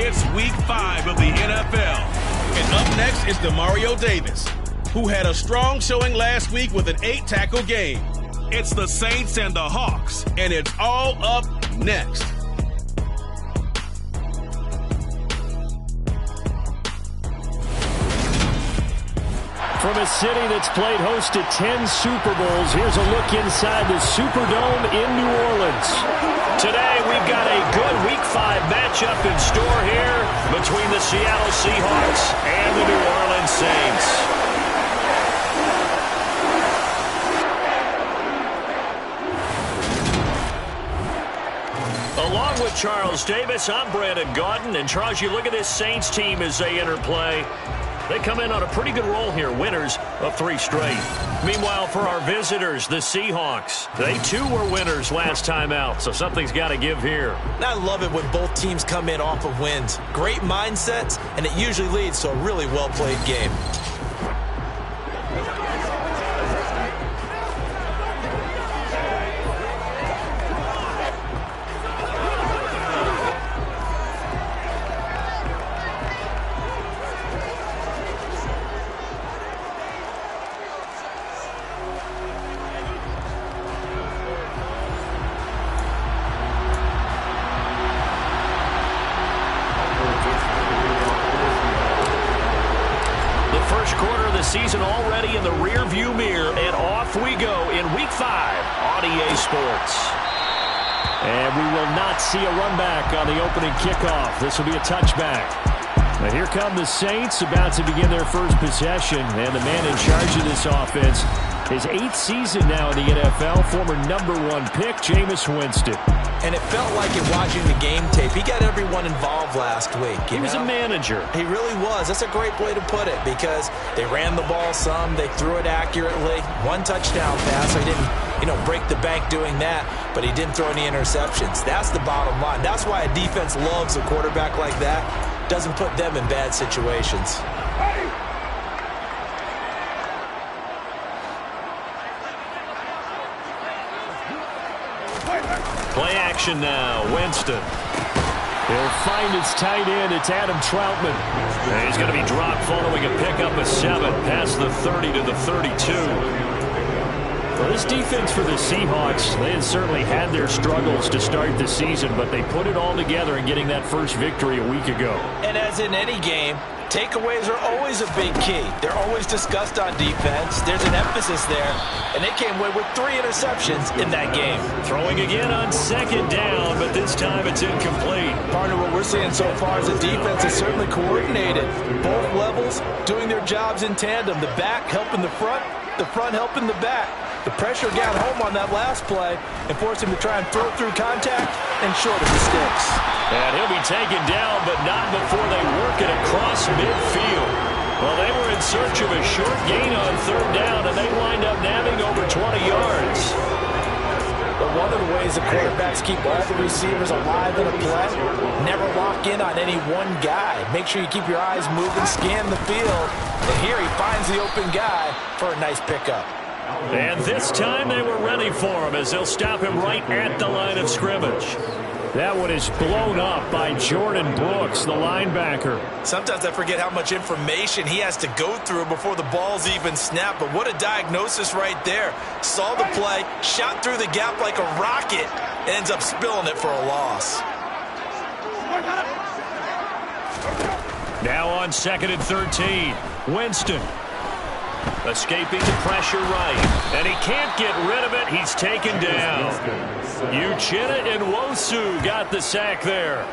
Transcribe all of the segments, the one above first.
It's Week 5 of the NFL. And up next is Demario Davis, who had a strong showing last week with an 8-tackle game. It's the Saints and the Hawks, and it's all up next. From a city that's played host to 10 Super Bowls, here's a look inside the Superdome in New Orleans. Today, we've got a good Week 5 matchup in store here between the Seattle Seahawks and the New Orleans Saints. Along with Charles Davis, I'm Brandon Gaudin. And Charles, you look at this Saints team as they enter play. They come in on a pretty good roll here, winners of 3 straight. Meanwhile, for our visitors, the Seahawks, they too were winners last time out, so something's got to give here. I love it when both teams come in off of wins. Great mindsets, and it usually leads to a really well-played game. Season already in the rear-view mirror, and off we go in Week 5 on EA Sports. And we will not see a run back on the opening kickoff. This will be a touchback. Now here come the Saints, about to begin their first possession, and the man in charge of this offense, his 8th season now in the NFL, former #1 pick, Jameis Winston. And it felt like it watching the game tape. He got everyone involved last week. He was a manager. He really was. That's a great way to put it because they ran the ball some. They threw it accurately. 1 touchdown pass. So he didn't, break the bank doing that, but he didn't throw any interceptions. That's the bottom line. That's why a defense loves a quarterback like that. Doesn't put them in bad situations. Play action now. Winston. He'll find his tight end. It's Adam Troutman. And he's going to be dropped following a pickup of 7 past the 30 to the 32. Well, this defense for the Seahawks, they had certainly had their struggles to start the season, but they put it all together in getting that first victory a week ago. And as in any game, takeaways are always a big key. They're always discussed on defense. There's an emphasis there, and they came away with 3 interceptions in that game. Throwing again on 2nd down, but this time it's incomplete. Partner, what we're seeing so far is the defense is certainly coordinated. Both levels doing their jobs in tandem. The back helping the front helping the back. The pressure got home on that last play and forced him to try and throw through contact and short of the sticks. And he'll be taken down, but not before they work it across midfield. Well, they were in search of a short gain on 3rd down, and they wind up nabbing over 20 yards. But one of the ways the quarterbacks keep all the receivers alive in a play, never lock in on any one guy. Make sure you keep your eyes moving, scan the field. And here he finds the open guy for a nice pickup. And this time they were ready for him as they'll stop him right at the line of scrimmage. That one is blown up by Jordan Brooks, the linebacker. Sometimes I forget how much information he has to go through before the ball's even snapped. But what a diagnosis right there. Saw the play, shot through the gap like a rocket, and ends up spilling it for a loss. Now on 2nd and 13, Winston. Escaping the pressure right, and he can't get rid of it. He's taken down. Uchenna and Nwosu got the sack there.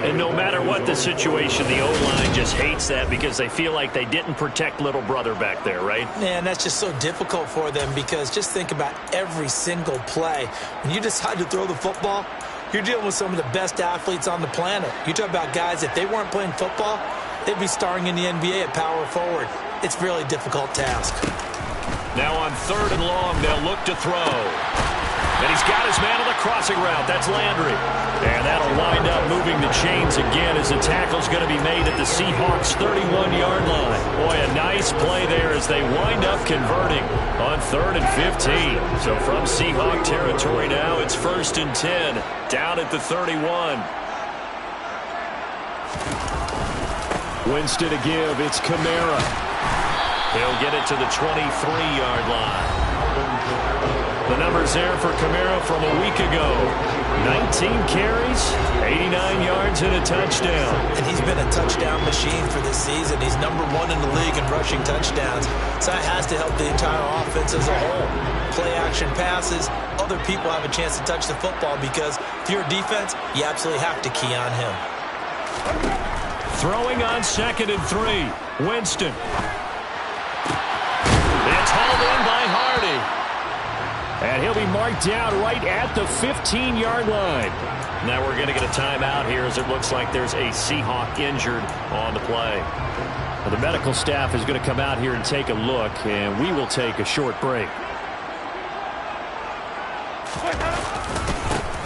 And no matter what the situation, the O-line just hates that because they feel like they didn't protect little brother back there, right? Man, that's just so difficult for them because just think about every single play. When you decide to throw the football, you're dealing with some of the best athletes on the planet. You talk about guys, if they weren't playing football, they'd be starring in the NBA at power forward. It's a really difficult task. Now on 3rd and long, they'll look to throw. And he's got his man on the crossing route. That's Landry. And that'll wind up moving the chains again as the tackle's going to be made at the Seahawks' 31-yard line. Boy, a nice play there as they wind up converting on 3rd and 15. So from Seahawk territory now, it's 1st and 10, down at the 31. Winston to give. It's Kamara. He'll get it to the 23-yard line. The numbers there for Kamara from a week ago. 19 carries, 89 yards, and a touchdown. And he's been a touchdown machine for this season. He's #1 in the league in rushing touchdowns. So that has to help the entire offense as a whole. Play action passes. Other people have a chance to touch the football because if you're a defense, you absolutely have to key on him. Throwing on 2nd and 3. Winston. It's hauled in by Hardy. And he'll be marked down right at the 15-yard line. Now we're going to get a timeout here as it looks like there's a Seahawk injured on the play. Well, the medical staff is going to come out here and take a look, and we will take a short break.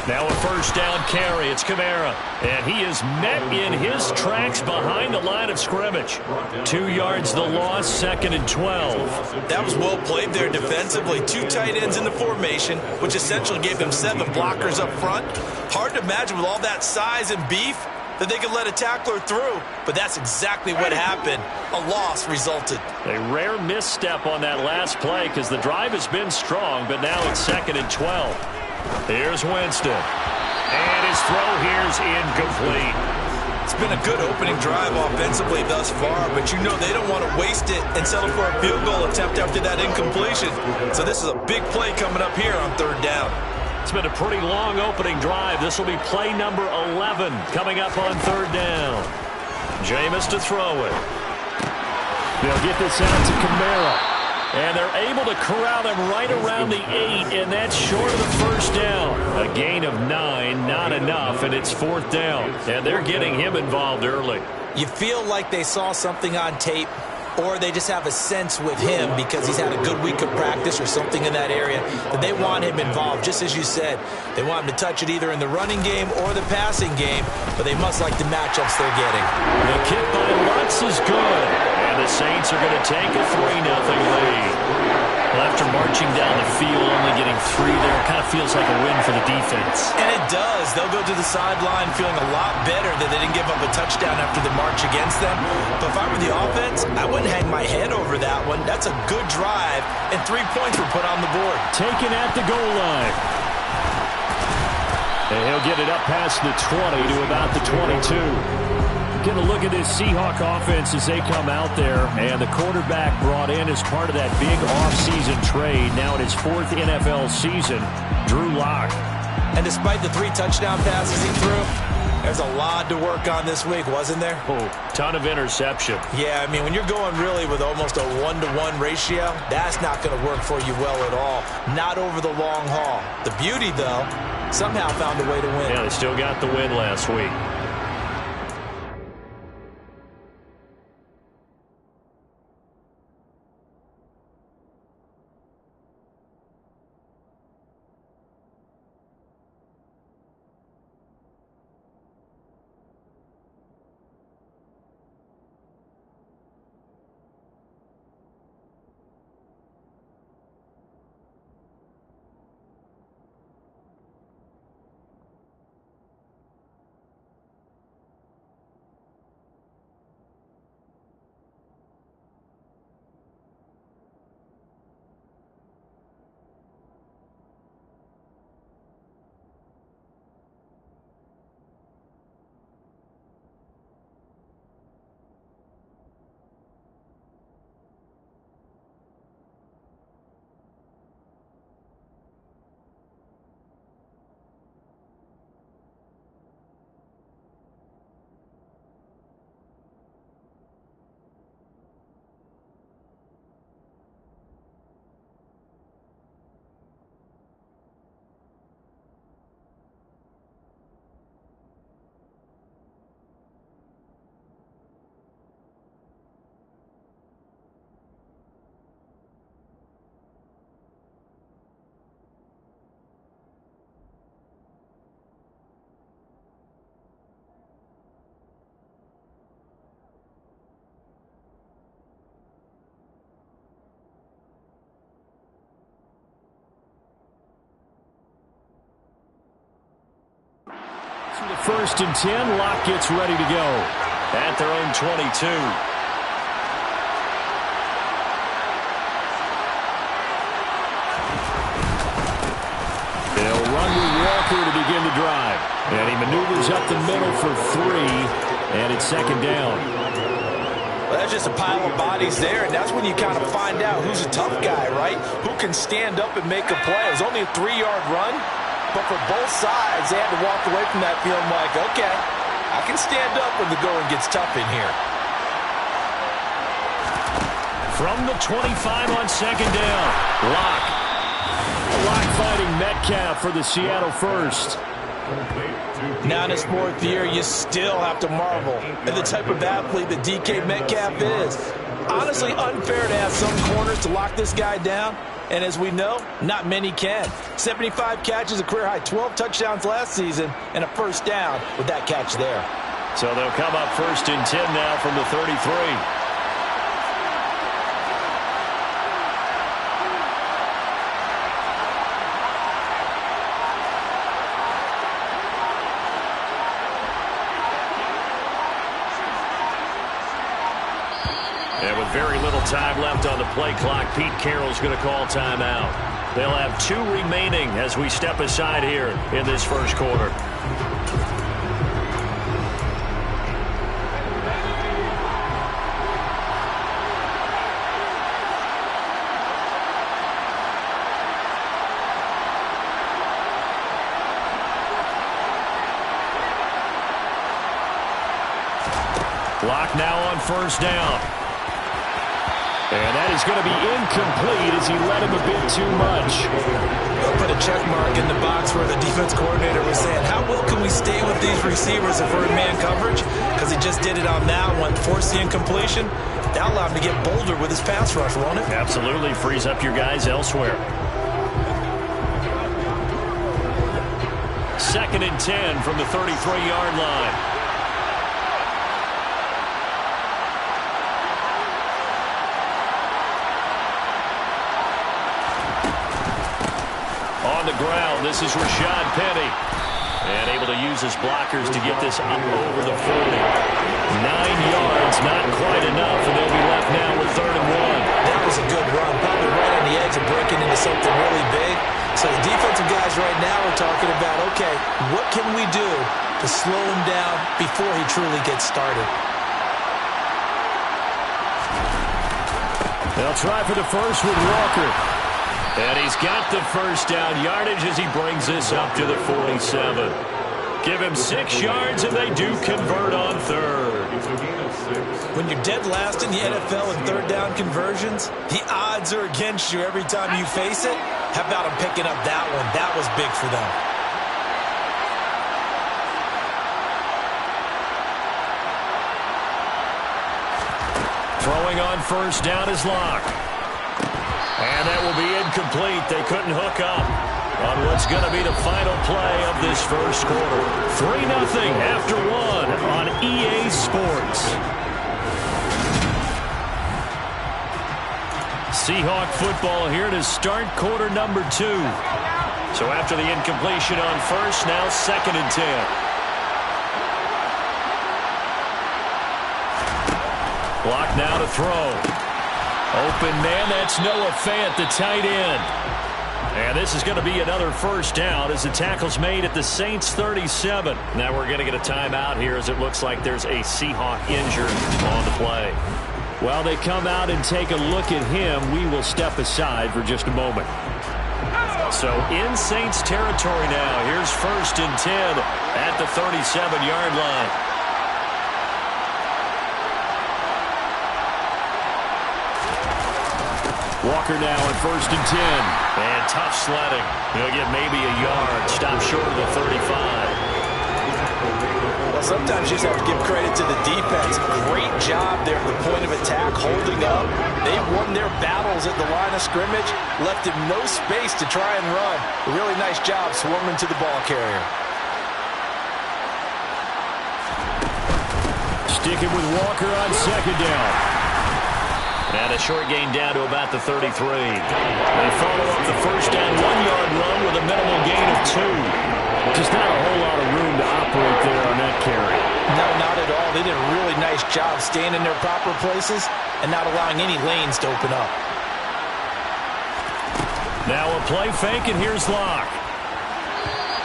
Now a first down carry. It's Kamara. And he is met in his tracks behind the line of scrimmage. 2 yards the loss, 2nd and 12. That was well played there defensively. 2 tight ends in the formation, which essentially gave him 7 blockers up front. Hard to imagine with all that size and beef that they could let a tackler through. But that's exactly what happened. A loss resulted. A rare misstep on that last play because the drive has been strong, but now it's 2nd and 12. Here's Winston. And his throw here's incomplete. It's been a good opening drive offensively thus far, but you know they don't want to waste it and settle for a field goal attempt after that incompletion. So this is a big play coming up here on 3rd down. It's been a pretty long opening drive. This will be play number 11 coming up on 3rd down. Jameis to throw it. They'll get this out to Kamara. And they're able to corral him right around the 8, and that's short of the first down. A gain of 9, not enough, and it's 4th down. And they're getting him involved early. You feel like they saw something on tape, or they just have a sense with him because he's had a good week of practice or something in that area that they want him involved. Just as you said, they want him to touch it either in the running game or the passing game, but they must like the matchups they're getting. The kick by Lutz is good. And the Saints are going to take a 3-0 lead. Well, after marching down the field, only getting 3 there, kind of feels like a win for the defense. And it does. They'll go to the sideline feeling a lot better that they didn't give up a touchdown after the march against them. But if I were the offense, I wouldn't hang my head over that one. That's a good drive, and 3 points were put on the board. Taken at the goal line. And he'll get it up past the 20 to about the 22. Get a look at this Seahawk offense as they come out there. And the quarterback brought in as part of that big offseason trade. Now in his 4th NFL season, Drew Lock. And despite the 3 touchdown passes he threw, there's a lot to work on this week, wasn't there? Oh, ton of interception. Yeah, I mean, when you're going really with almost a 1-to-1 ratio, that's not going to work for you well at all. Not over the long haul. The beauty, though, somehow found a way to win. Yeah, they still got the win last week. So the 1st and 10, Locke gets ready to go. at their own 22. They'll run with Walker to begin the drive. And he maneuvers up the middle for 3, and it's second down. Well, that's just a pile of bodies there, and that's when you kind of find out who's a tough guy, right? Who can stand up and make a play. It was only a 3-yard run, but for both sides, they had to walk away from that feeling like, okay, I can stand up when the going gets tough in here. From the 25 on second down, Lock fighting Metcalf for the Seattle first. Now in his 4th year, you still have to marvel at the type of athlete that DK Metcalf is. Honestly, unfair to ask some corners to lock this guy down. And as we know, not many can. 75 catches, a career-high 12 touchdowns last season, and a first down with that catch there. So they'll come up 1st and 10 now from the 33. And with very little time left on the play clock, Pete Carroll's going to call timeout. They'll have 2 remaining as we step aside here in this first quarter. Clock now on first down. And that is going to be incomplete as he led him a bit too much. They'll put a check mark in the box where the defense coordinator was saying, how well can we stay with these receivers if we're in man coverage? Because he just did it on that one, forced the incompletion. That allowed him to get bolder with his pass rush, won't it? Absolutely. Frees up your guys elsewhere. 2nd and 10 from the 33-yard line. On the ground, this is Rashad Penny. And able to use his blockers to get this up over the 40. 9 yards, not quite enough, and they'll be left now with 3rd and 1. That was a good run, probably right on the edge of breaking into something really big. So the defensive guys right now are talking about, okay, what can we do to slow him down before he truly gets started? They'll try for the first with Walker. And he's got the first down yardage as he brings this up to the 47. Give him 6 yards, and they do convert on 3rd. When you're dead last in the NFL in 3rd down conversions, the odds are against you every time you face it. How about him picking up that one? That was big for them. Throwing on first down is Lock. And that will be incomplete. They couldn't hook up on what's going to be the final play of this first quarter. 3-0 after 1 on EA Sports. Seahawk football here to start quarter number 2. So after the incompletion on first, now 2nd and 10. Block now to throw. Open man, that's Noah Fant, the tight end. And this is going to be another first down as the tackle's made at the Saints 37. Now we're going to get a timeout here as it looks like there's a Seahawk injured on the play. While they come out and take a look at him, we will step aside for just a moment. So in Saints territory now, here's 1st and 10 at the 37-yard line. Walker now at 1st and 10. And tough sledding. He'll get maybe a yard. Stop short of the 35. Well, sometimes you just have to give credit to the defense. Great job there at the point of attack, holding up. They won their battles at the line of scrimmage, left him no space to try and run. A really nice job swarming to the ball carrier. Sticking with Walker on second down. And a short gain down to about the 33. They follow up the first down 1-yard run with a minimal gain of 2. Just not a whole lot of room to operate there on that carry. No, not at all. They did a really nice job staying in their proper places and not allowing any lanes to open up. Now a play fake, and here's Locke.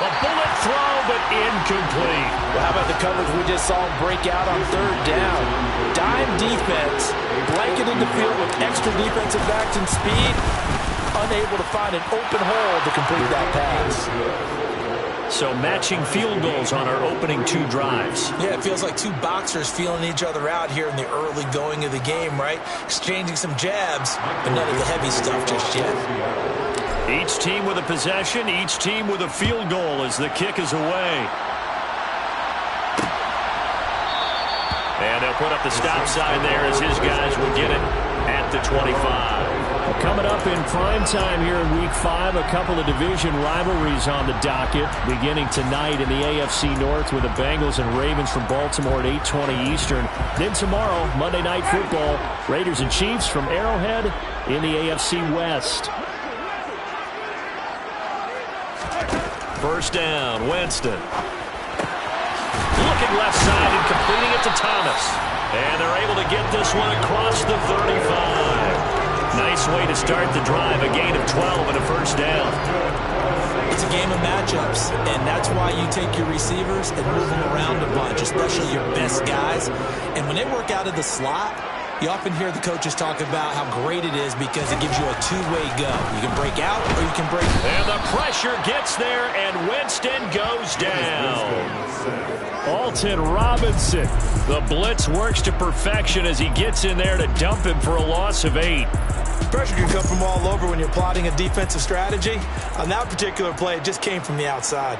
A bullet throw, but incomplete. Well, how about the coverage we just saw break out on third down? Dime defense, blanketed the field with extra defensive backs and speed, unable to find an open hole to complete that pass. So matching field goals on our opening two drives. Yeah, it feels like two boxers feeling each other out here in the early going of the game, right? Exchanging some jabs, but none of the heavy stuff just yet. Each team with a possession, each team with a field goal as the kick is away. And they'll put up the stop sign there as his guys will get it at the 25. Coming up in prime time here in Week 5, a couple of division rivalries on the docket, beginning tonight in the AFC North with the Bengals and Ravens from Baltimore at 8:20 Eastern. Then tomorrow, Monday Night Football, Raiders and Chiefs from Arrowhead in the AFC West. First down, Winston. Looking left side and completing it to Thomas. And they're able to get this one across the 35. Nice way to start the drive, a gain of 12 and a first down. It's a game of matchups, and that's why you take your receivers and move them around a bunch, especially your best guys. And when they work out of the slot, you often hear the coaches talk about how great it is because it gives you a two-way go. You can break out or you can break. And the pressure gets there, and Winston goes down. Alton Robinson. The blitz works to perfection as he gets in there to dump him for a loss of 8. Pressure can come from all over when you're plotting a defensive strategy. On that particular play, it just came from the outside.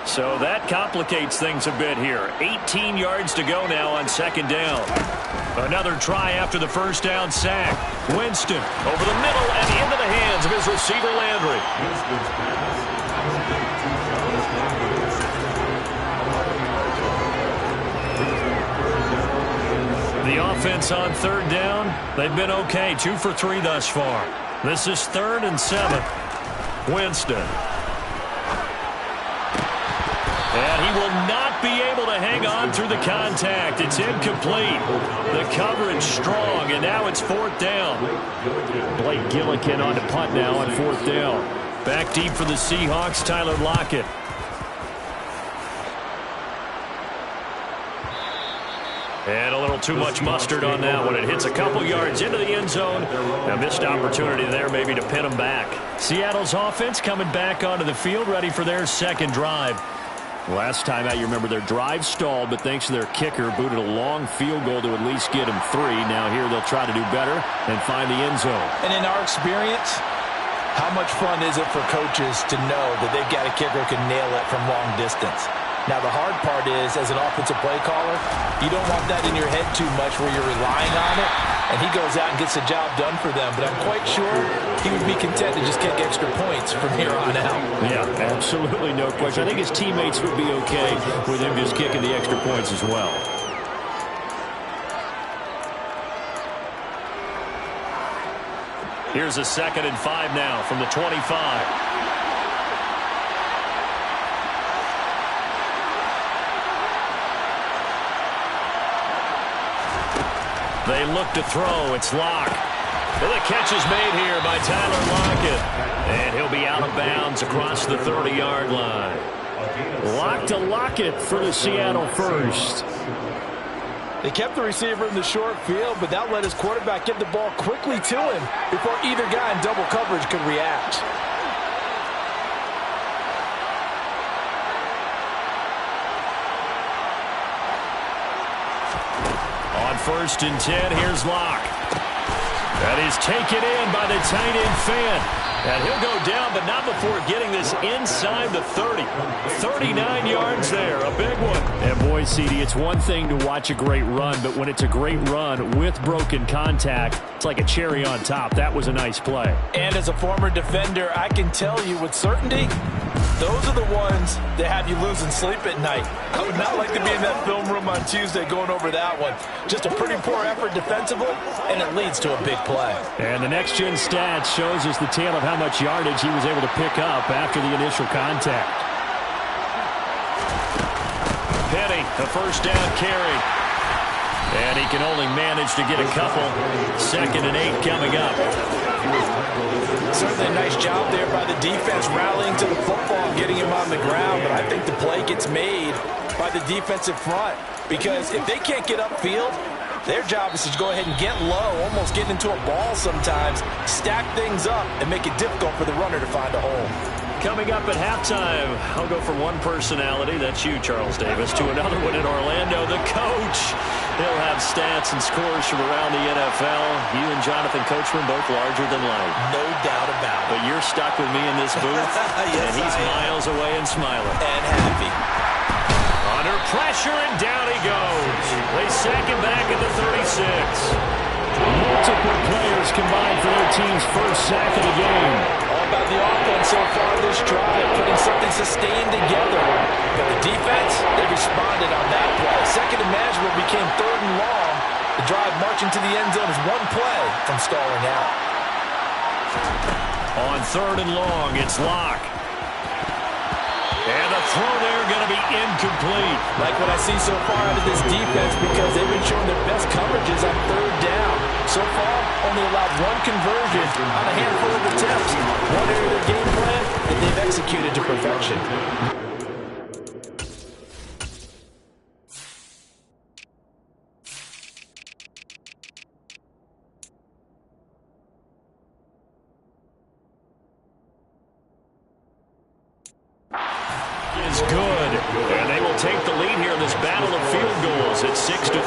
So that complicates things a bit here. 18 yards to go now on second down. Another try after the first down sack. Winston over the middle and into the hands of his receiver Landry. The offense on third down, they've been okay. 2 for 3 thus far. This is 3rd and 7. Winston. And he will not be able to hang on through the contact. It's incomplete. The coverage strong, and now it's 4th down. Blake Gillikin on to punt now on 4th down. Back deep for the Seahawks, Tyler Lockett. And a little too much mustard on that one. It hits a couple yards into the end zone. A missed opportunity there maybe to pin them back. Seattle's offense coming back onto the field, ready for their second drive. Last time out, you remember their drive stalled, but thanks to their kicker, booted a long field goal to at least get them 3. Now here they'll try to do better and find the end zone. And in our experience, how much fun is it for coaches to know that they've got a kicker who can nail it from long distance? Now, the hard part is, as an offensive play caller, you don't want that in your head too much where you're relying on it, and he goes out and gets the job done for them. But I'm quite sure he would be content to just kick extra points from here on out. Yeah, absolutely no question. I think his teammates would be okay with him just kicking the extra points as well. Here's a 2nd and 5 now from the 25. They look to throw. It's Locke. And the catch is made here by Tyler Lockett. And he'll be out of bounds across the 30-yard line. Locke to Lockett for the Seattle first. They kept the receiver in the short field, but that let his quarterback get the ball quickly to him before either guy in double coverage could react. On 1st and 10, here's Locke. That is taken in by the tight end Fan. And he'll go down, but not before getting this inside the 30. 39 yards there, a big one. And boy, CD, it's one thing to watch a great run, but when it's a great run with broken contact, it's like a cherry on top. That was a nice play. And as a former defender, I can tell you with certainty, Those are the ones that have you losing sleep at night. I would not like to be in that film room on Tuesday going over that one. Just a pretty poor effort defensively, and it leads to a big play. And the next-gen stats shows us the tale of how much yardage he was able to pick up after the initial contact. Penny, a first down carry. And he can only manage to get a couple. 2nd and 8 coming up. Certainly a nice job there by the defense rallying to the football, getting him on the ground. But I think the play gets made by the defensive front. Because if they can't get upfield, their job is to go ahead and get low, almost get into a ball sometimes, stack things up, and make it difficult for the runner to find a hole. Coming up at halftime, I'll go from one personality, that's you, Charles Davis, to another one in Orlando, the coach. He'll have stats and scores from around the NFL. You and Jonathan Coachman both larger than life. No doubt about it. But you're stuck with me in this booth, yes, and he's miles away and smiling. And happy. Under pressure, and down he goes. They sack him back at the 36. Multiple players combined for their team's first sack of the game. All about the offense so far this drive, putting something sustained together. But the defense, they responded on that play. Second and manageable became 3rd and long. The drive marching to the end zone is one play from stalling out. On 3rd and long, it's Locke. And the throw there going to be incomplete. Like what I see so far out of this defense, because they've been showing their best coverages on 3rd down. So far, only allowed one conversion on a handful of attempts. One area of their game plan that they've executed to perfection. Is good, and they will take the lead here in this battle of field goals at 6-3.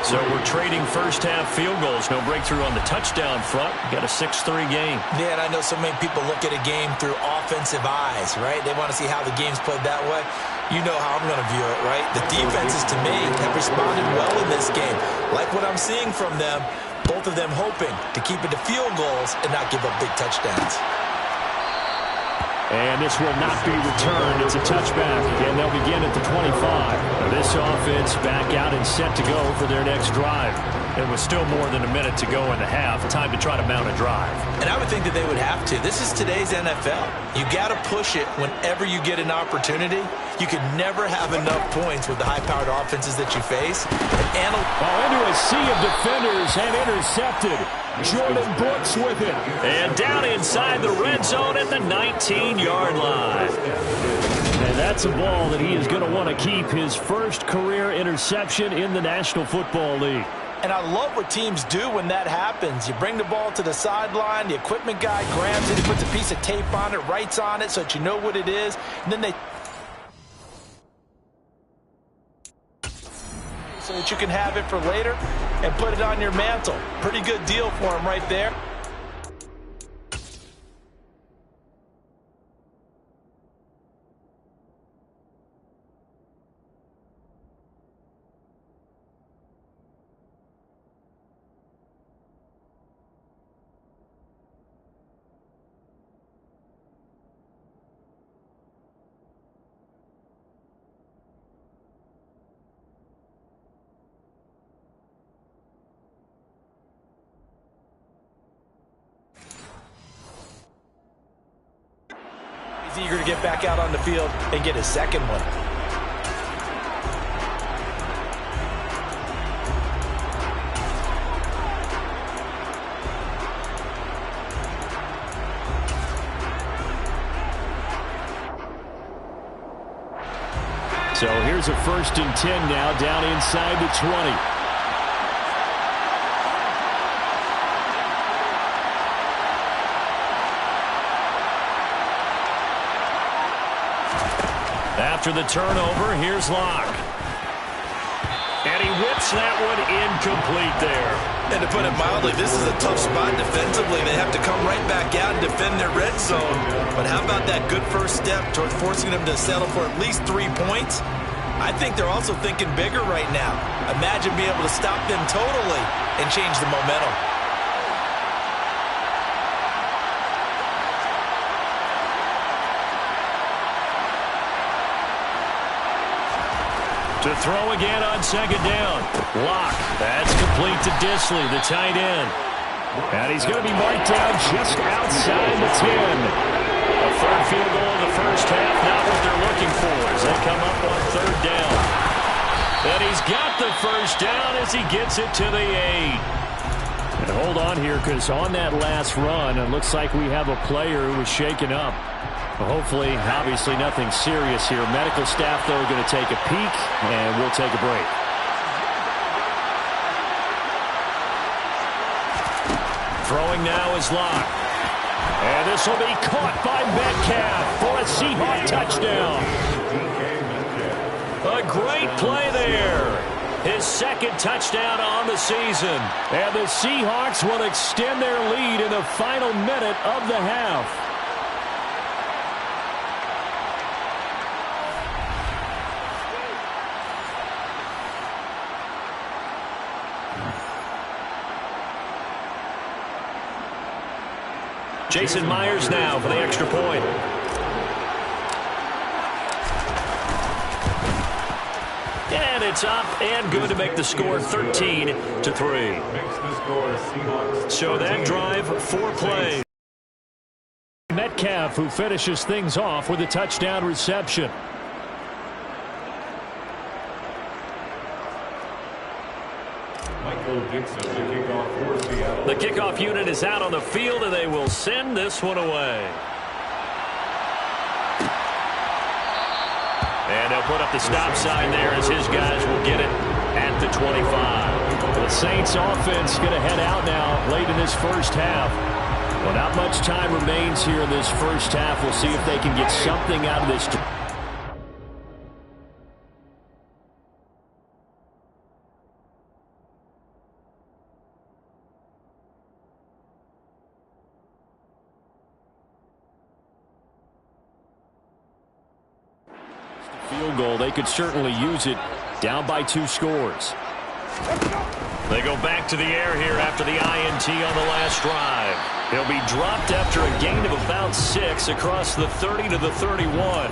So we're trading first-half field goals. No breakthrough on the touchdown front. Got a 6-3 game. Yeah, and I know so many people look at a game through offensive eyes, right? They want to see how the game's played that way. You know how I'm going to view it, right? The defenses, to me, have responded well in this game. Like what I'm seeing from them, both of them hoping to keep it to field goals and not give up big touchdowns. And this will not be returned. It's a touchback, and they'll begin at the 25. Now this offense back out and set to go for their next drive. It was still more than a minute to go in the half. Time to try to mount a drive. And I would think that they would have to. This is today's NFL. You got to push it whenever you get an opportunity. You could never have enough points with the high-powered offenses that you face. Into a sea of defenders and intercepted. Jordan Brooks with it. And down inside the red zone at the 19-yard line. And that's a ball that he is going to want to keep, his first career interception in the National Football League. And I love what teams do when that happens. You bring the ball to the sideline, the equipment guy grabs it, he puts a piece of tape on it, writes on it so that you know what it is, and then they... so that you can have it for later and put it on your mantle. Pretty good deal for him right there. He's eager to get back out on the field and get his second one. So here's a 1st and 10 now, down inside the 20. After the turnover, here's Locke. And he whips that one incomplete there. And to put it mildly, this is a tough spot defensively. They have to come right back out and defend their red zone. But how about that good first step towards forcing them to settle for at least 3 points? I think they're also thinking bigger right now. Imagine being able to stop them totally and change the momentum. To throw again on second down. Lock. That's complete to Disley, the tight end. And he's going to be marked down just outside the 10. A third field goal in the first half, not what they're looking for as they come up on third down. And he's got the first down as he gets it to the 8. And hold on here, because on that last run, it looks like we have a player who was shaken up. Hopefully, obviously nothing serious here. Medical staff, though, are going to take a peek, and we'll take a break. Throwing now is Locke. And this will be caught by Metcalf for a Seahawk touchdown. A great play there. His second touchdown on the season. And the Seahawks will extend their lead in the final minute of the half. Jason Myers now for the extra point. And it's up and good to make the score 13-3. So that drive, 4 plays. Metcalf, who finishes things off with a touchdown reception. The kickoff unit is out on the field, and they will send this one away. And they'll put up the stop sign there as his guys will get it at the 25. The Saints offense going to head out now late in this first half. Well, not much time remains here in this first half. We'll see if they can get something out of this. Field goal, they could certainly use it. Down by 2 scores. They go back to the air here after the INT on the last drive. He'll be dropped after a gain of about 6 across the 30 to the 31.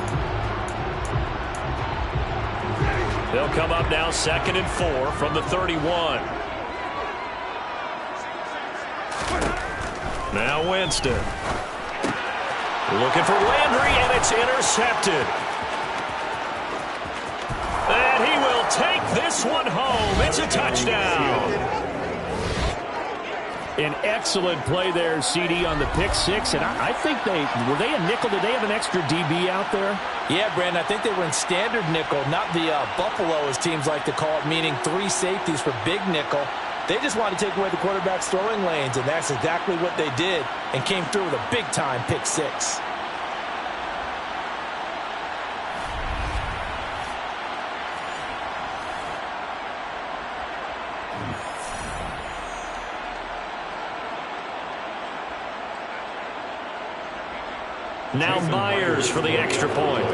They'll come up now 2nd and 4 from the 31. Now Winston. Looking for Landry, and it's intercepted. And he will take this one home. It's a touchdown. An excellent play there, CD, on the pick 6. And I think were they a nickel? Did they have an extra DB out there? Yeah, Brandon, I think they were in standard nickel, not the Buffalo, as teams like to call it, meaning 3 safeties for big nickel. They just wanted to take away the quarterback's throwing lanes, and that's exactly what they did, and came through with a big-time pick 6. Now Myers for the extra point.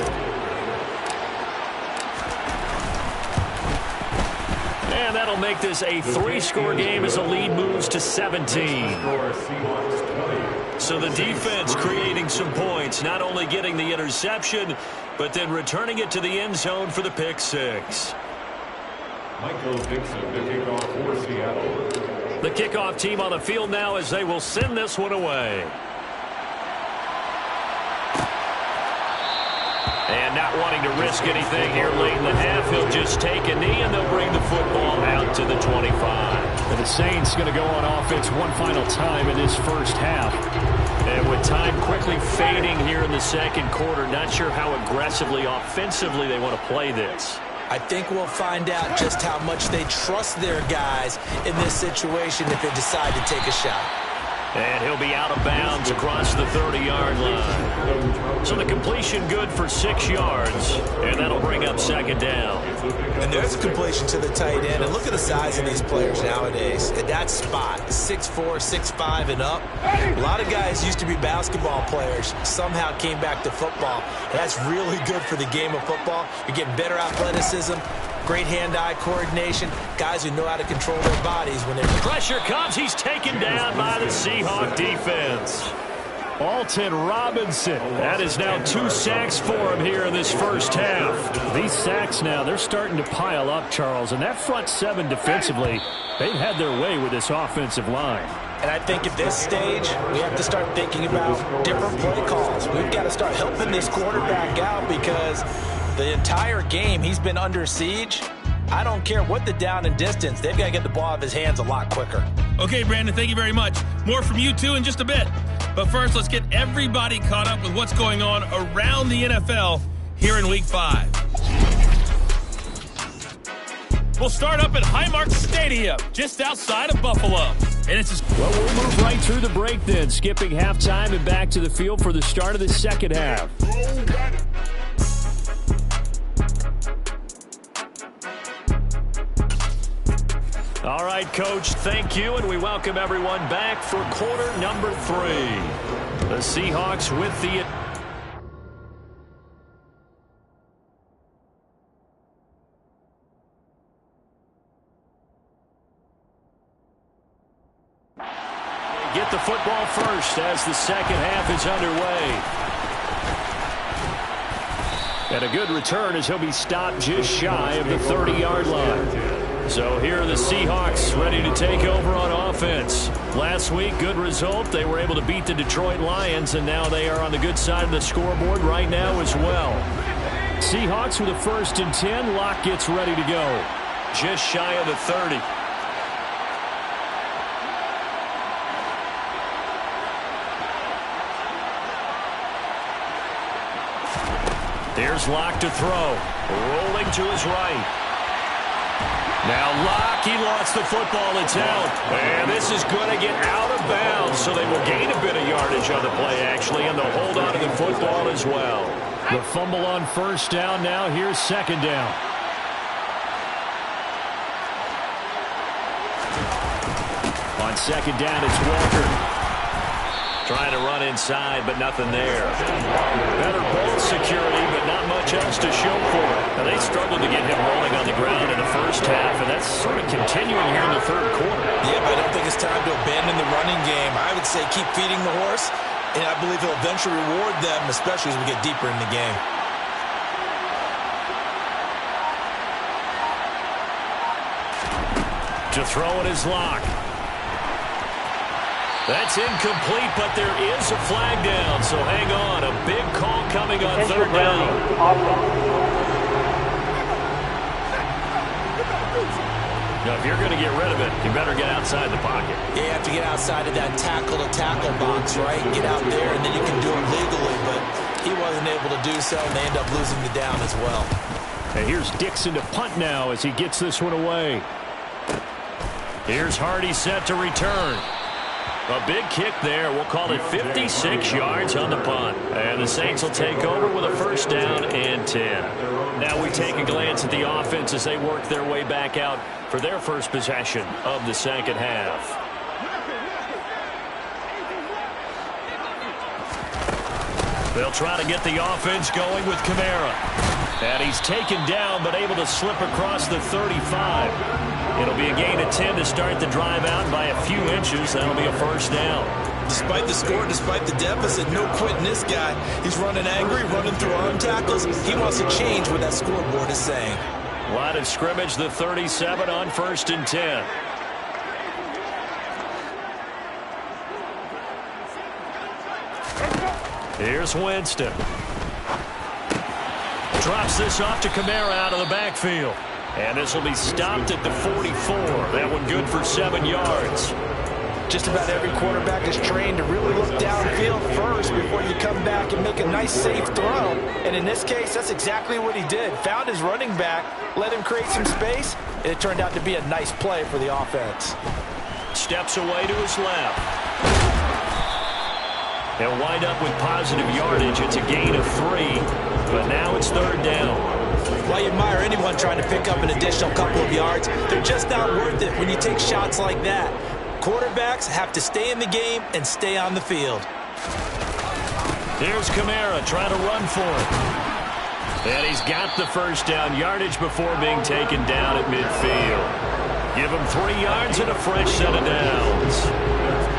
And that'll make this a 3-score game as the lead moves to 17. So the defense creating some points, not only getting the interception, but then returning it to the end zone for the pick 6. Michael Dixon, the kickoff for Seattle. The kickoff team on the field now as they will send this one away. And not wanting to risk anything here late in the half, he'll just take a knee, and they'll bring the football out to the 25. And the Saints going to go on offense one final time in this first half. And with time quickly fading here in the second quarter, not sure how aggressively, offensively they want to play this. I think we'll find out just how much they trust their guys in this situation if they decide to take a shot. And he'll be out of bounds across the 30-yard line. So the completion good for 6 yards, and that'll bring up second down. And there's a completion to the tight end. And look at the size of these players nowadays. At that spot, 6'4", 6'5", and up. A lot of guys used to be basketball players, somehow came back to football. And that's really good for the game of football. You're getting better athleticism, great hand-eye coordination, guys who know how to control their bodies when they're... Pressure comes. He's taken down by the Seahawk defense. Alton Robinson. That is now 2 sacks for him here in this first half. These sacks now, they're starting to pile up, Charles. And that front seven defensively, they've had their way with this offensive line. And I think at this stage, we have to start thinking about different play calls. We've got to start helping this quarterback out because the entire game he's been under siege. I don't care what the down and distance. They've got to get the ball out of his hands a lot quicker. Okay, Brandon, thank you very much. More from you two in just a bit. But first, let's get everybody caught up with what's going on around the NFL here in Week 5. We'll start up at Highmark Stadium, just outside of Buffalo. And it's just... Well, we'll move right through the break then, skipping halftime and back to the field for the start of the second half. All right, Coach, thank you, and we welcome everyone back for quarter number 3. The Seahawks with the... Get the football first as the second half is underway. And a good return as he'll be stopped just shy of the 30-yard line. So here are the Seahawks ready to take over on offense. Last week, good result. They were able to beat the Detroit Lions, and now they are on the good side of the scoreboard right now as well. Seahawks with a 1st and 10. Locke gets ready to go. Just shy of the 30. Here's Locke to throw. Rolling to his right. Now Locke, he lost the football. It's out. And this is going to get out of bounds, so they will gain a bit of yardage on the play, actually, and they'll hold on to the football as well. The fumble on 1st down now. Here's 2nd down. On 2nd down, it's Walker. Trying to run inside, but nothing there. Better ball security, but not much else to show for it. Now, they struggled to get him rolling on the ground in the first half, and that's sort of continuing here in the 3rd quarter. Yeah, but I don't think it's time to abandon the running game. I would say keep feeding the horse, and I believe he'll eventually reward them, especially as we get deeper in the game. To throw it is Locke. That's incomplete, but there is a flag down, so hang on. A big call coming on 3rd down. Now, if you're going to get rid of it, you better get outside the pocket. Yeah, you have to get outside of that tackle-to-tackle box, right? Get out there, and then you can do it legally, but he wasn't able to do so, and they end up losing the down as well. And here's Dixon to punt now as he gets this one away. Here's Hardy set to return. A big kick there. We'll call it 56 yards on the punt. And the Saints will take over with a 1st down and 10. Now we take a glance at the offense as they work their way back out for their first possession of the second half. They'll try to get the offense going with Kamara. And he's taken down but able to slip across the 35. It'll be a gain of 10 to start the drive out by a few inches. That'll be a 1st down. Despite the score, despite the deficit, no quitting this guy. He's running angry, running through arm tackles. He wants to change what that scoreboard is saying. Line of scrimmage, the 37 on 1st and 10. Here's Winston. Drops this off to Kamara out of the backfield. And this will be stopped at the 44. That one good for 7 yards. Just about every quarterback is trained to really look downfield first before you come back and make a nice, safe throw. And in this case, that's exactly what he did. Found his running back, let him create some space, and it turned out to be a nice play for the offense. Steps away to his left. He'll wind up with positive yardage. It's a gain of 3, but now it's 3rd down. Well, you admire anyone trying to pick up an additional couple of yards. They're just not worth it when you take shots like that. Quarterbacks have to stay in the game and stay on the field. Here's Kamara trying to run for it. And he's got the 1st down yardage before being taken down at midfield. Give him 3 yards and a fresh set of downs.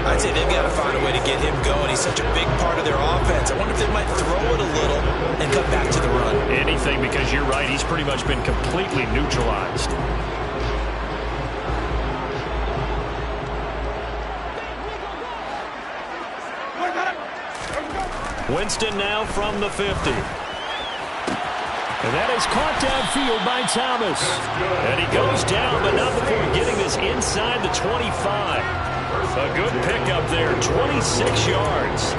I'd say they've got to find a way to get him going. He's such a big part of their offense. I wonder if they might throw it a little and cut back to the run. Anything, because you're right. He's pretty much been completely neutralized. Winston now from the 50. And that is caught downfield by Thomas. And he goes down, but not before getting this inside the 25. A good pickup there, 26 yards.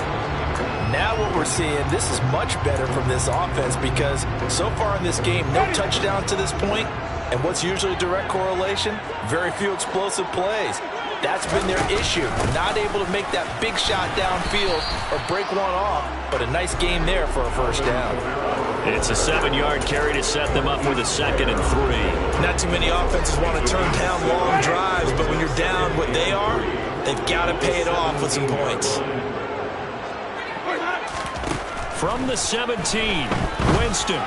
Now what we're seeing, this is much better from this offense because so far in this game, no touchdown to this point. And what's usually a direct correlation? Very few explosive plays. That's been their issue. Not able to make that big shot downfield or break one off, but a nice game there for a first down. It's a 7-yard carry to set them up with a 2nd and 3. Not too many offenses want to turn down long drives, but when you're down what they are, they've got to pay it off with some points. From the 17, Winston.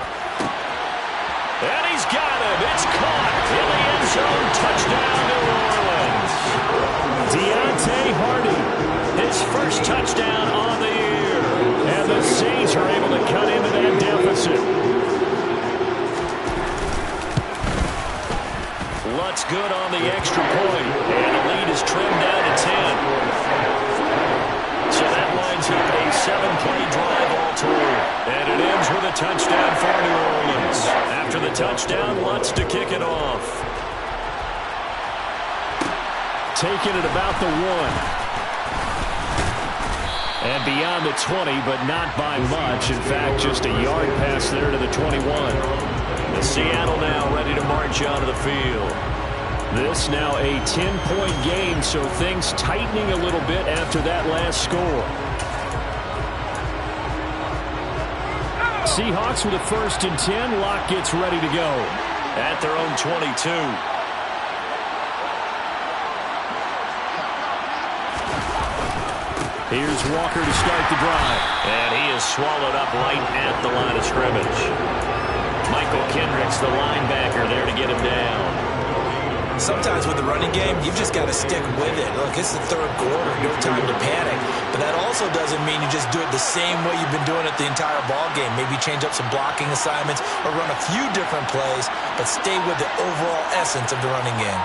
And he's got him. It's caught in the end zone. Touchdown, New Orleans. Deontay Hardy, his first touchdown on the year. And the Saints are able to cut into that deficit. Lutz good on the extra point. And the lead is trimmed down to 10. So that lines up a 7-play drive all told. And it ends with a touchdown for New Orleans. After the touchdown, Lutz to kick it off. Taking it about the 1. And beyond the 20, but not by much. In fact, just a yard pass there to the 21. The Seattle now ready to march onto the field. This now a 10-point game, so things tightening a little bit after that last score. Seahawks with a 1st and 10. Locke gets ready to go at their own 22. Here's Walker to start the drive. And he is swallowed up right at the line of scrimmage. Michael Kendricks, the linebacker, there to get him down. Sometimes with the running game, you've just got to stick with it. Look, it's the 3rd quarter, no time to panic. But that also doesn't mean you just do it the same way you've been doing it the entire ball game. Maybe change up some blocking assignments or run a few different plays, but stay with the overall essence of the running game.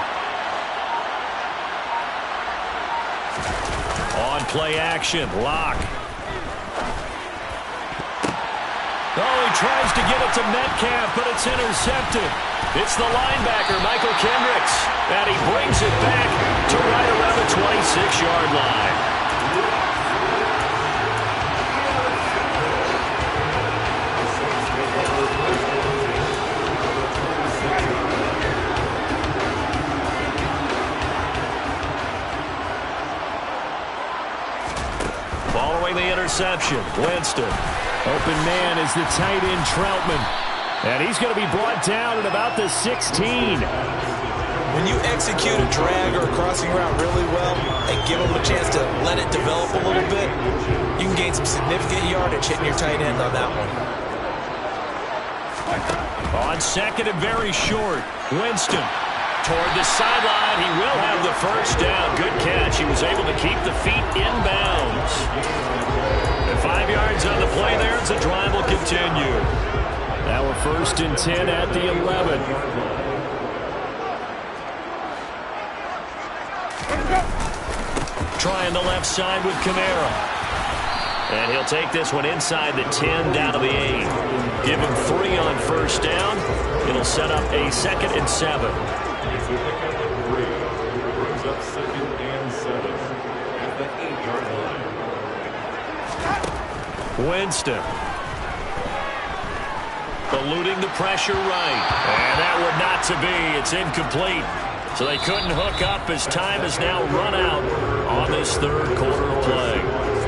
On play action, Locke. Oh, he tries to get it to Metcalf, but it's intercepted. It's the linebacker, Michael Kendricks, and he brings it back to right around the 26-yard line. Following the interception, Winston. Open man is the tight end, Troutman. And he's going to be brought down at about the 16. When you execute a drag or a crossing route really well and give them a chance to let it develop a little bit, you can gain some significant yardage hitting your tight end on that one. On 2nd and very short, Winston toward the sideline. He will have the first down. Good catch. He was able to keep the feet in bounds. And 5 yards on the play there as the drive will continue. Now a 1st and 10 at the 11. Trying the left side with Kamara. And he'll take this one inside the 10 down to the 8. Give him 3 on first down. It'll set up a 2nd and 7. Brings up 2nd and 7 at the 8-yard line. Winston. Eluding the pressure right. And that would not to be. It's incomplete. So they couldn't hook up as time has now run out on this 3rd quarter of play.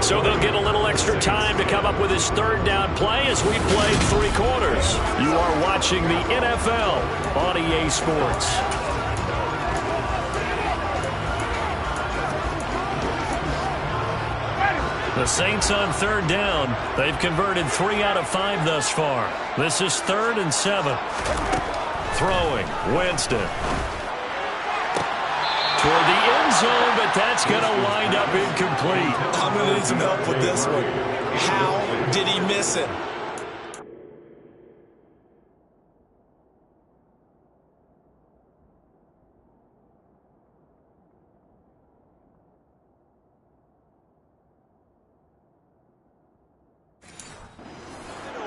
So they'll get a little extra time to come up with his 3rd down play as we've played 3 quarters. You are watching the NFL on EA Sports. The Saints on 3rd down. They've converted 3 out of 5 thus far. This is 3rd and 7. Throwing, Winston. Toward the end zone, but that's going to wind up incomplete. I'm going to need some help with this one. How did he miss it?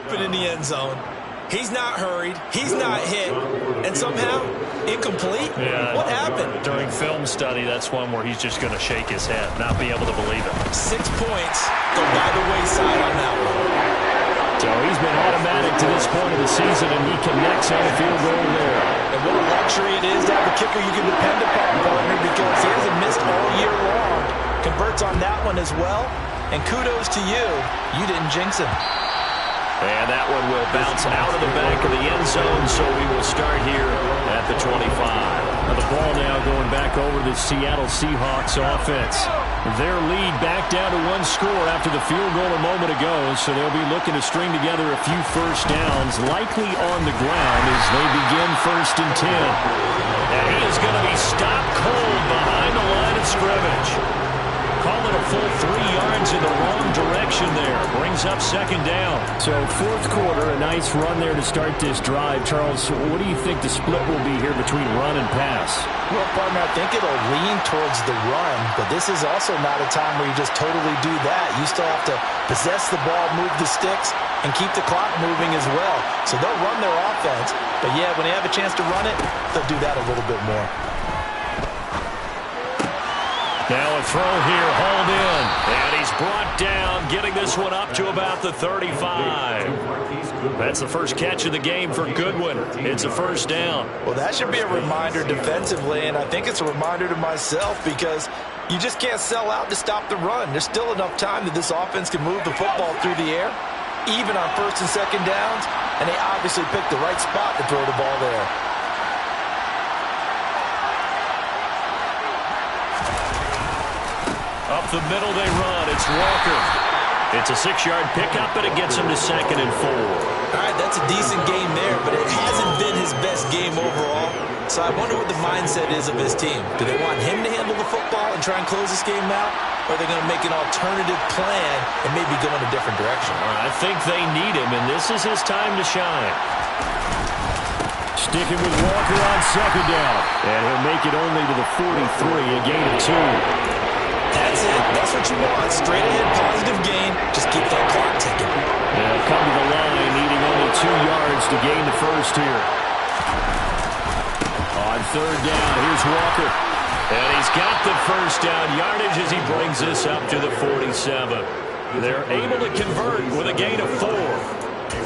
Open in the end zone. He's not hurried. He's not hit. And somehow, incomplete? Yeah, what happened? During film study, that's one where he's just going to shake his head, not be able to believe it. 6 points go by the wayside on that one. So he's been automatic to this point of the season, and he connects on a field goal there. And what a luxury it is to have a kicker you can depend upon, partner, because he hasn't missed all year long. Converts on that one as well. And kudos to you. You didn't jinx him. And that one will bounce out of the back of the end zone, so we will start here at the 25. Now the ball now going back over to the Seattle Seahawks offense. Their lead back down to 1 score after the field goal a moment ago, so they'll be looking to string together a few first downs, likely on the ground as they begin 1st and 10. And he is going to be stopped cold behind the line of scrimmage. Call it a full 3 yards in the wrong direction there. Brings up 2nd down. So 4th quarter, a nice run there to start this drive. Charles, what do you think the split will be here between run and pass? Well, partner, I think it'll lean towards the run, but this is also not a time where you just totally do that. You still have to possess the ball, move the sticks, and keep the clock moving as well. So they'll run their offense, but yeah, when they have a chance to run it, they'll do that a little bit more. Now a throw here, hauled in, and he's brought down, getting this one up to about the 35. That's the first catch of the game for Goodwin. It's a 1st down. Well, that should be a reminder defensively, and I think it's a reminder to myself because you just can't sell out to stop the run. There's still enough time that this offense can move the football through the air, even on 1st and 2nd downs, and they obviously picked the right spot to throw the ball there. Up the middle they run. It's Walker. It's a 6-yard pickup, and it gets him to 2nd and 4. All right, that's a decent game there, but it hasn't been his best game overall. So I wonder what the mindset is of his team. Do they want him to handle the football and try and close this game out? Or are they going to make an alternative plan and maybe go in a different direction? I think they need him, and this is his time to shine. Sticking with Walker on 2nd down. And he'll make it only to the 43, a gain of 2. That's it. That's what you want. Straight ahead, positive gain. Just keep that clock ticking. They'll come to the line, needing only 2 yards to gain the 1st here. On 3rd down, here's Walker. And he's got the 1st down yardage as he brings this up to the 47. They're able to convert with a gain of 4.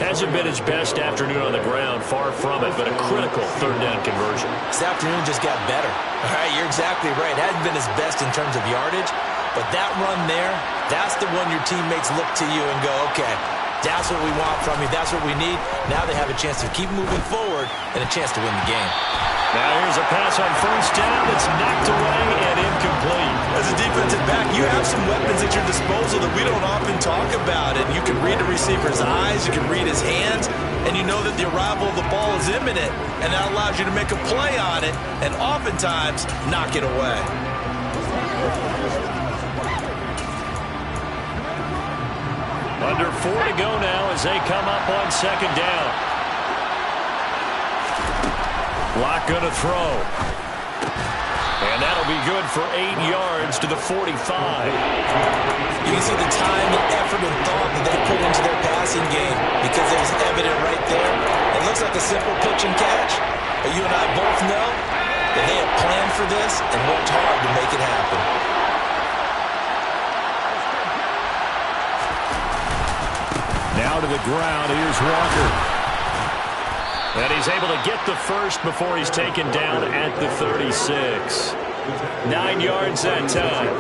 Hasn't been his best afternoon on the ground, far from it, but a critical 3rd down conversion. This afternoon just got better. All right, you're exactly right. It hasn't been his best in terms of yardage, but that run there, that's the one your teammates look to you and go, okay, that's what we want from you. That's what we need. Now they have a chance to keep moving forward and a chance to win the game. Now here's a pass on 1st down. It's knocked away and incomplete. As a defensive back, you have some weapons at your disposal that we don't often talk about. And you can read the receiver's eyes, you can read his hands, and you know that the arrival of the ball is imminent. And that allows you to make a play on it and oftentimes knock it away. Under 4 to go now as they come up on 2nd down. Lock going to throw. And that'll be good for 8 yards to the 45. You can see the time, the effort, and thought that they put into their passing game because it was evident right there. It looks like a simple pitch and catch, but you and I both know that they have planned for this and worked hard to make it happen. Now to the ground, here's Walker. And he's able to get the 1st before he's taken down at the 36. 9 yards that time.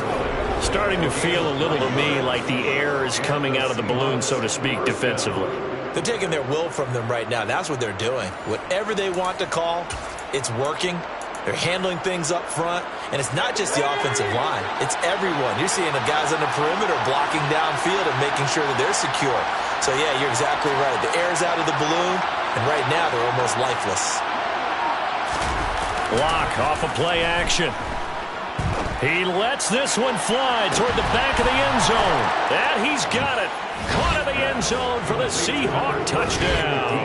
Starting to feel a little to me like the air is coming out of the balloon, so to speak, defensively. They're taking their will from them right now. That's what they're doing. Whatever they want to call, it's working. They're handling things up front. And it's not just the offensive line. It's everyone. You're seeing the guys on the perimeter blocking downfield and making sure that they're secure. So, yeah, you're exactly right. The air's out of the balloon, and right now they're almost lifeless. Block off of play action. He lets this one fly toward the back of the end zone. And he's got it. Caught in the end zone for the Seahawk touchdown.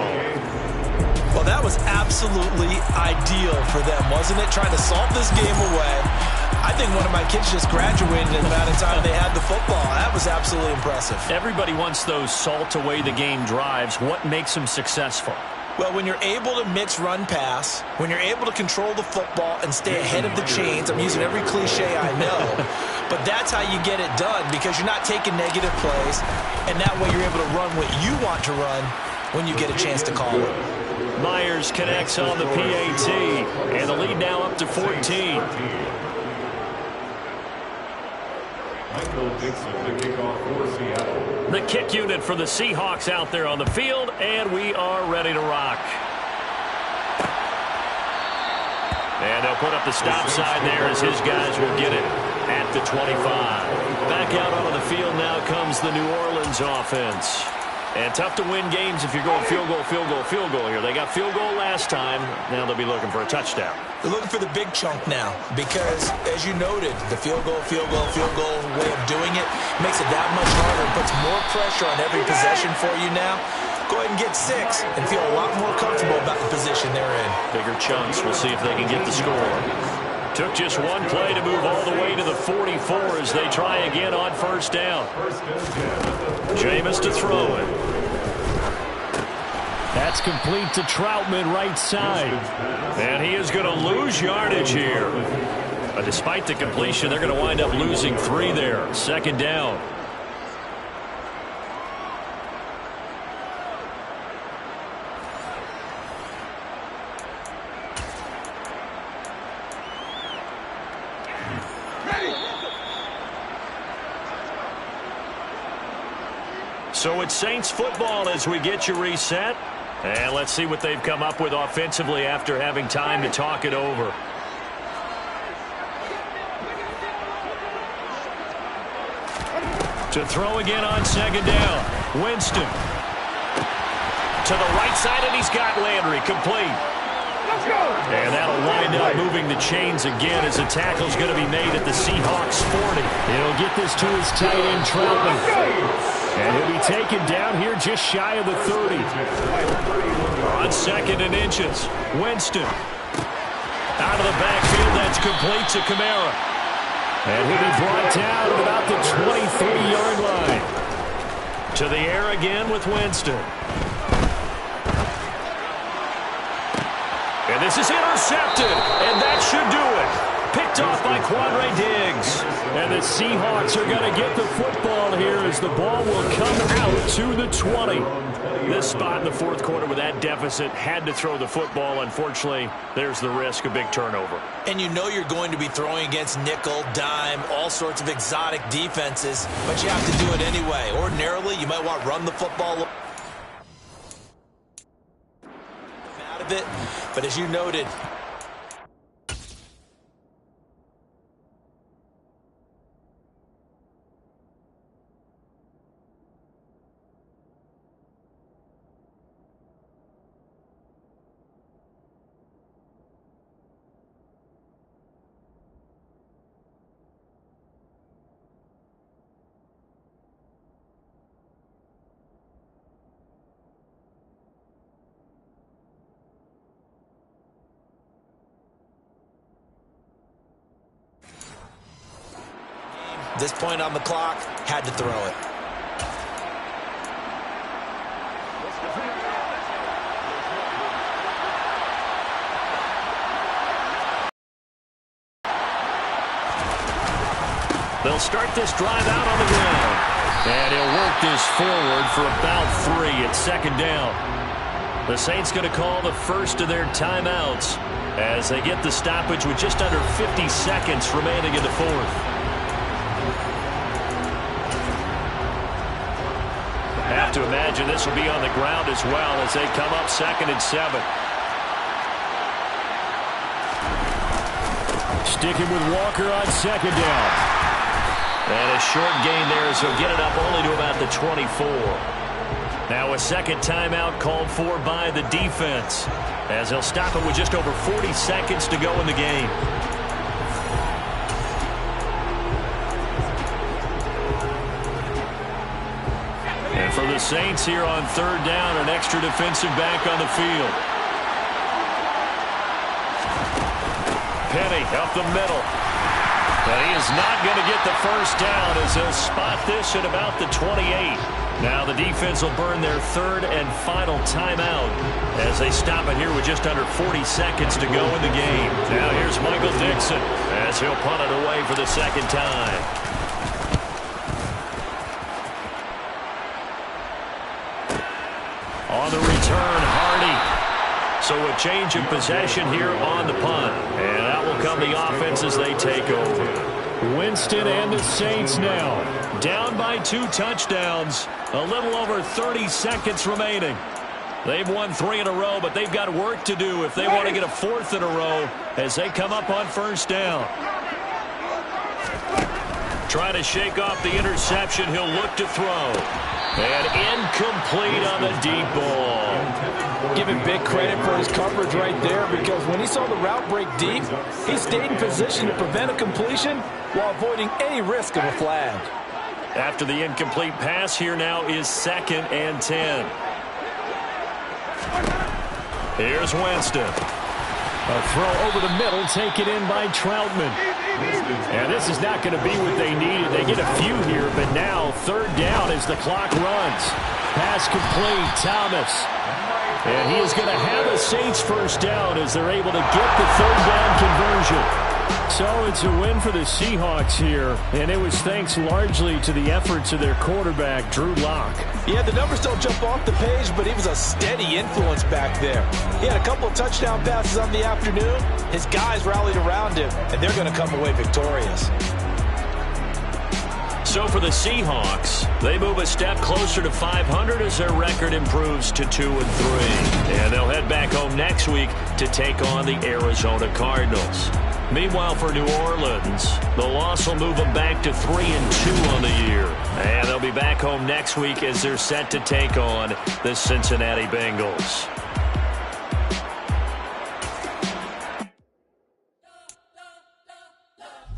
Well, that was absolutely ideal for them, wasn't it? Trying to salt this game away. I think one of my kids just graduated in the amount of time they had the football. That was absolutely impressive. Everybody wants those salt away the game drives. What makes them successful? Well, when you're able to mix run-pass, when you're able to control the football and stay ahead of the chains, I'm using every cliche I know, but that's how you get it done because you're not taking negative plays, and that way you're able to run what you want to run when you get a chance to call it. Myers connects on the PAT, and the lead now up to 14. Michael Dixon, the kickoff for Seattle. The kick unit for the Seahawks out there on the field, and we are ready to rock. And they'll put up the stop sign there as his guys will get it at the 25. Back out onto the field now comes the New Orleans offense. And tough to win games if you're going field goal, field goal, field goal here. They got field goal last time. Now they'll be looking for a touchdown. They're looking for the big chunk now because, as you noted, the field goal way of doing it makes it that much harder and puts more pressure on every possession for you now. Go ahead and get 6 and feel a lot more comfortable about the position they're in. Bigger chunks. We'll see if they can get the score. Took just one play to move all the way to the 44 as they try again on first down. Jameis to throw it. That's complete to Troutman right side. And he is going to lose yardage here. But despite the completion, they're going to wind up losing 3 there. Second down. So it's Saints football as we get you reset. And let's see what they've come up with offensively after having time to talk it over. To throw again on second down. Winston. To the right side, and he's got Landry complete. And that'll wind up moving the chains again as a tackle's going to be made at the Seahawks 40. He'll get this to his tight end, Troutman. And he'll be taken down here just shy of the 30. On second and inches, Winston. Out of the backfield, that's complete to Kamara. And he'll be brought down at about the 23-yard line. To the air again with Winston. And this is intercepted, and that should do it. Picked off by Quandre Diggs. And the Seahawks are going to get the football here as the ball will come out to the 20. This spot in the fourth quarter with that deficit had to throw the football. Unfortunately, there's the risk of big turnover. And you know you're going to be throwing against nickel, dime, all sorts of exotic defenses, but you have to do it anyway. Ordinarily, you might want to run the football out of it, but as you noted, this point on the clock, had to throw it. They'll start this drive out on the ground. And he'll work this forward for about 3 at second down. The Saints going to call the first of their timeouts as they get the stoppage with just under 50 seconds remaining in the fourth. Have to imagine this will be on the ground as well as they come up 2nd and 7. Sticking with Walker on second down. And a short gain there as he'll get it up only to about the 24. Now a second timeout called for by the defense as they'll stop it with just over 40 seconds to go in the game. the Saints here on third down, an extra defensive back on the field. Penny up the middle. But he is not going to get the first down as he'll spot this at about the 28. Now the defense will burn their third and final timeout as they stop it here with just under 40 seconds to go in the game. Now here's Michael Dixon as he'll punt it away for the second time. On the return, Hardy. So a change of possession here on the punt. And out will come the offense as they take over. Winston and the Saints now down by 2 touchdowns. A little over 30 seconds remaining. They've won 3 in a row, but they've got work to do if they want to get a 4th in a row as they come up on first down. Trying to shake off the interception. He'll look to throw. And incomplete on the deep ball. Give him big credit for his coverage right there, because when he saw the route break deep, he stayed in position to prevent a completion while avoiding any risk of a flag. After the incomplete pass, here now is 2nd and 10. Here's Winston. A throw over the middle, taken in by Troutman. And this is not going to be what they needed. They get a few here, but now third down as the clock runs. Pass complete, Thomas. And he is going to have a Saints first down as they're able to get the third down conversion. So it's a win for the Seahawks here, and it was thanks largely to the efforts of their quarterback, Drew Lock. Yeah, the numbers don't jump off the page, but he was a steady influence back there. He had a couple of touchdown passes on the afternoon. His guys rallied around him, and they're going to come away victorious. So for the Seahawks, they move a step closer to 500 as their record improves to 2-3. And they'll head back home next week to take on the Arizona Cardinals. Meanwhile, for New Orleans, the loss will move them back to 3-2 on the year. And they'll be back home next week as they're set to take on the Cincinnati Bengals.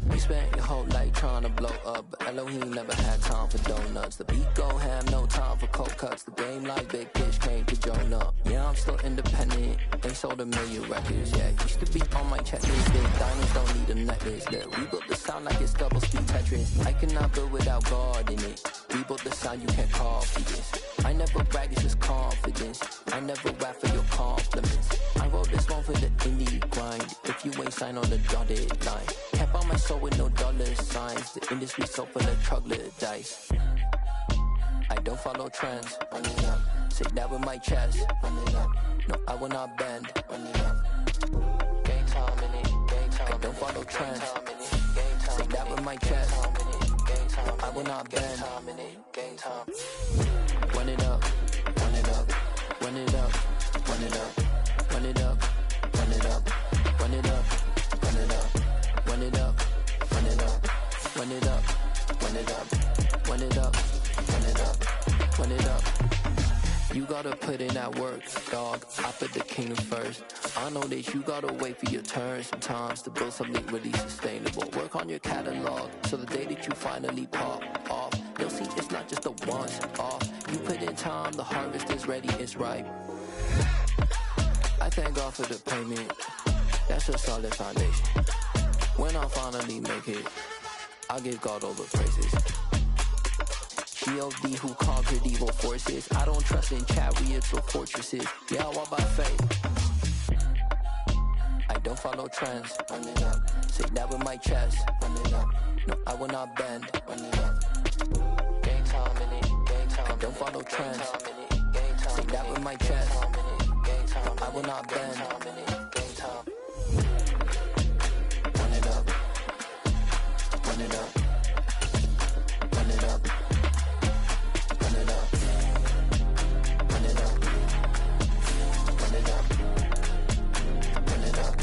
We spent your whole life trying to blow up, but Elohim never had time for donuts. The beat gon' have no time for cold cuts. The game like Big Fish came to join up. Yeah, I'm still independent. They sold 1 million records. Yeah, used to be on my checklist. Big diamonds don't need a necklace. Look, we built the sound like it's double speed Tetris. I cannot build without God in it. We built the sound you can't copy this. I never brag, it's just confidence. I never rap for your compliments. I wrote this one for the indie grind. If you ain't signed on the dotted line, can't buy my soul with no dollar signs. The industry so full of troglodytes. I don't follow trends. Run it up. Say that with my chest. Run it up. No, I will not bend. Run it up. Game time in it. Game time. I don't follow trends. Say that with my chest. I will not bend. Game time. Run it up. Run it up. Run it up. Run it up. Run it up. Run it up. Run it up. Run it up. Run it up. Run it up. Run it up. Run it up. Run it up. Run it up. Run it up. You gotta put in that work, dog. I put the kingdom first. I know that you gotta wait for your turn sometimes to build something really sustainable. Work on your catalog so the day that you finally pop off, you'll see it's not just a once off. You put in time, the harvest is ready, it's ripe. I thank God for the payment. That's a solid foundation. When I finally make it, I give God all the praises. G.O.D. who conquered evil forces. I don't trust in chariots or fortresses. Yeah, I walk by faith. I don't follow trends. Run it up. Say that with my chest. Run it up. No, I will not bend. Run it up. Game time in it. Game time. I don't follow trends. Say that with my chest. I will not bend. Game time. Run it up. Run it up. Run it up. Run it up. Run it up. Run it up. Run it up.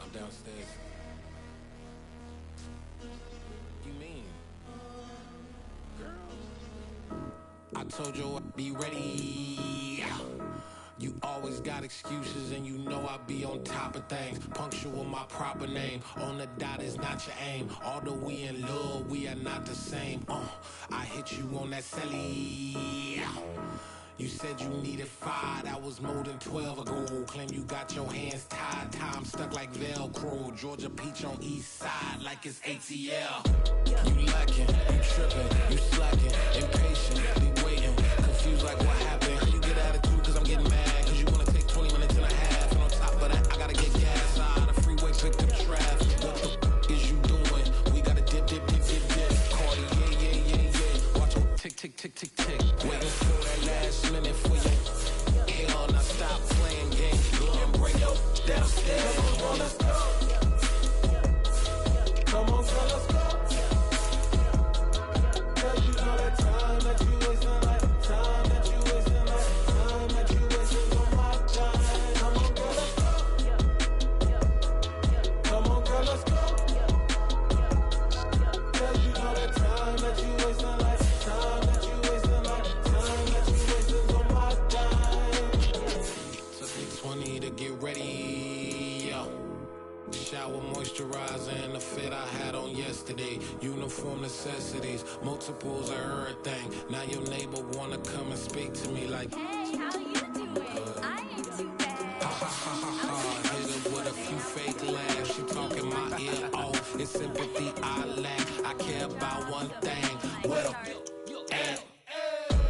I'm downstairs. You mean? Girl, I told you I'd be ready. You always got excuses and you know I be on top of things. Punctual my proper name. On the dot is not your aim. Although we in love, we are not the same. I hit you on that celly. You said you needed 5, that was more than 12 ago. Claim you got your hands tied, time stuck like Velcro. Georgia Peach on east side like it's ATL. You lacking, you tripping, you slacking, impatient, be waiting, confused like what happened. How you get attitude cause I'm getting mad, cause you wanna take 20 minutes and a half. And on top of that, I gotta get gas out of the freeway, picked up traffic. What the f*** is you doing? We gotta dip. Cardi, yeah. Watch your tick. Waiting for that last minute for you. Hell, now stop playing games. Go and bring your downstairs. Come on, let's go. Come on, so let's go. Cause you know that time that you wasting, like time that you wasting, like time that you wasting on my time. Come on, girl, let's go. Come on, girl, let's go. Cause you know that time that you wasting, like time that you wasting, like time that you wasting on my time. Took me 20 to get ready, yo. Shower, moisturizer, and the fit I had on yesterday. Uniform necessities, multiples of everything. Now your neighbor wanna come and speak to me like, hey, how you doing? I ain't too bad. ha. Hit her with a few fake laughs. She talking my ear off. It's sympathy I lack. I care about one thing. What up?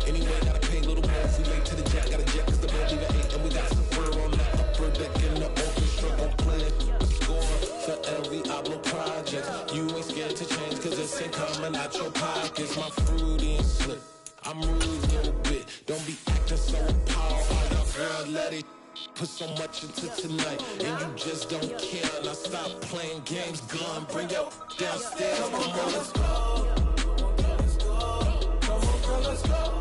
Anyway, gotta pay a little more. We late to the jack, got a jet cause the boat leave at 8. And we got some fur on the upper deck in the orchestra. Gon' play a score for every Ablo project. You ain't scared to change cause it's ain't coming out your pockets. My fruity and slip, I'm rude a little bit. Don't be acting so powerful. Girl, let it put so much into tonight. And you just don't care. Now stop playing games, gun, bring your downstairs. Come on, girl, let's go. Come on, girl, let's go.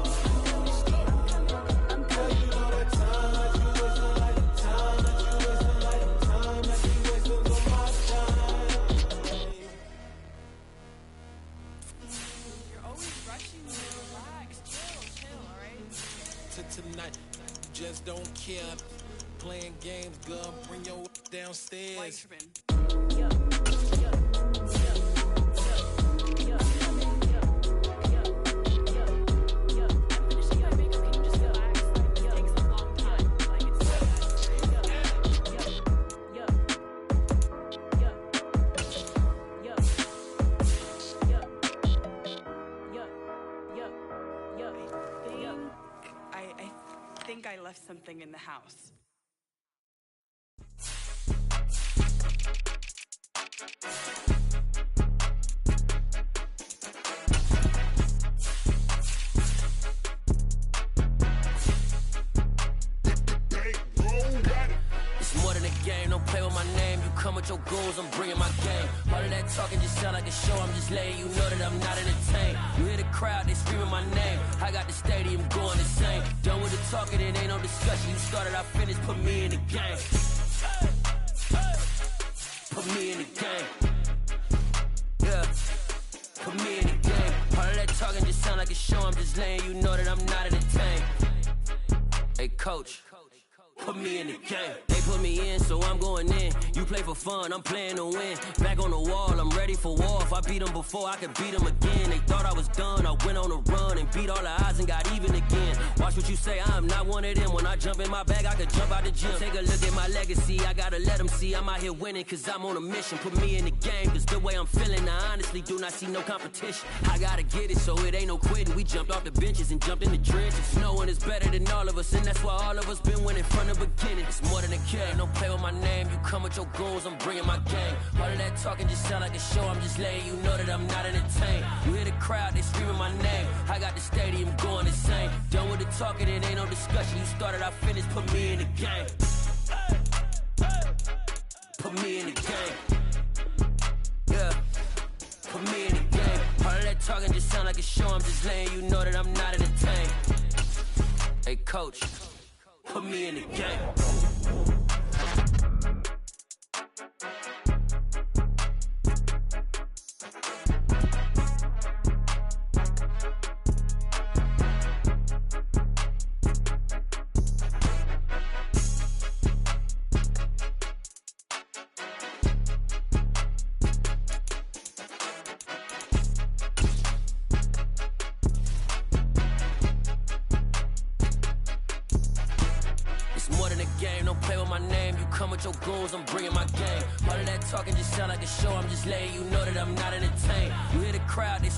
Tonight, you just don't care. Playing games, girl, bring your downstairs. I think I left something in the house. It's more than a game, don't play with my name. You come with your goals, I'm bringing my game. All of that talking just sound like a show, I'm just letting you know that I'm not entertained. You hear the crowd, they screaming my name. I got the stadium going insane. Done with the talking, it ain't no discussion. You started, I finished, put me in the game. Put me in the game. Yeah, put me in the game. All of that talking just sound like a show, I'm just letting you know that I'm not entertained. Hey coach, put me in the game. They put me in, so I'm going in. You play for fun, I'm playing to win. Back on the wall, I'm ready for war. If I beat them before, I could beat them again. They thought I was done, I went on a run and beat all the odds and got even again. Watch what you say, I'm not one of them. When I jump in my bag, I could jump out the gym. Take a look at my legacy, I gotta let them see I'm out here winning, cause I'm on a mission. Put me in the game, cause the way I'm feeling, I honestly do not see no competition. I gotta get it, so it ain't no quitting. We jumped off the benches and jumped in the trenches. No one is better than all of us, and that's why all of us been winning from the beginning. It's more than a game, don't play with my name. You come with your goals, I'm bringing my game. All of that talking just sound like a show, I'm just letting you know that I'm not entertained. You hear the crowd, they screaming my name. I got the stadium going insane. Done with the talking, it ain't no discussion. You started, I finished, put me in the game. Put me in the game. Yeah, put me in the game. All of that talking just sound like a show, I'm just letting you know that I'm not entertained. Hey coach, put me in the game. game. Don't play with my name. You come with your goons, I'm bringing my game. All of that talking just sound like a show. I'm just letting you know that I'm not entertained. You hear the crowd, they